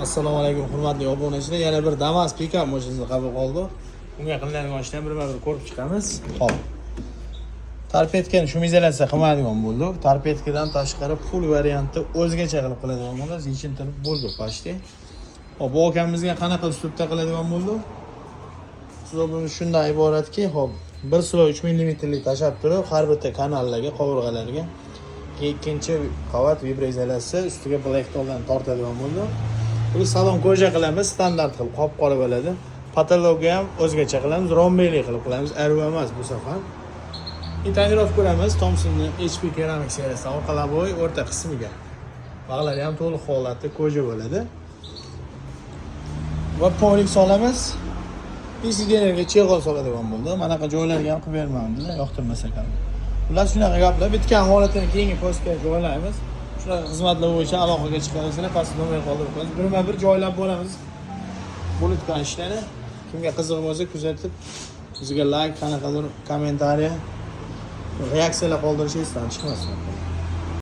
Assalomu alaykum hurmatli obunachilar. Yana bir Damas pikap mashinasini qabul qildik. Bunga qilinadigan ishlarni birma-bir ko'rib chiqamiz. Xo'p. Torpedkani shu izolyatsiya qilmaydigan bo'ldik. Torpedkadan tashqari full variantda o'zgacha qilib qiladigan bo'ldik. Yechintirib bo'ldik почти. Xo'p, bu akamizga qanaqa uslubda qiladigan bo'ldik? Uslubimiz shundan iboratki, xo'p, 1 silo 3 mm lik tashab turib, har bitta kanallarga, qovurg'alarga ikkinchi qavat vibroizolyatsiya ustiga blacktooldan tortadigan bo'ldi. Buni salon koja qilamiz, standart qilib qop-qora bo'ladi. Patologiya ham o'zgacha qilamiz, rombeli qilib qilamiz, RV emas bu safar. Tonirovka qilamiz Thompsonning HP keramik seriyasi orqalabo'y o'rta qismiga. Bag'lari ham to'liq holatda koja bo'ladi. Va polik solamiz. Isigenerga cheg'ol soladigan bo'ldi. Mana bunaqa joylarga ham qilib bermayman, yoqtirmasa ekan. Ular shunaqa gaplar, bitgan holatini keyingi postga joylaymiz. Shunaqa xizmatlar bo'yicha aloqaga chiqarsizlar, pastda nomer qoldirib qo'yamiz. Birma-bir joylab bo'lamiz. Bo'lgan ishlarni kimga qiziq bo'lsa kuzatib, bizga like, qanaqadir kommentariya, reaksiyalar qoldirishingizni chiqmasin.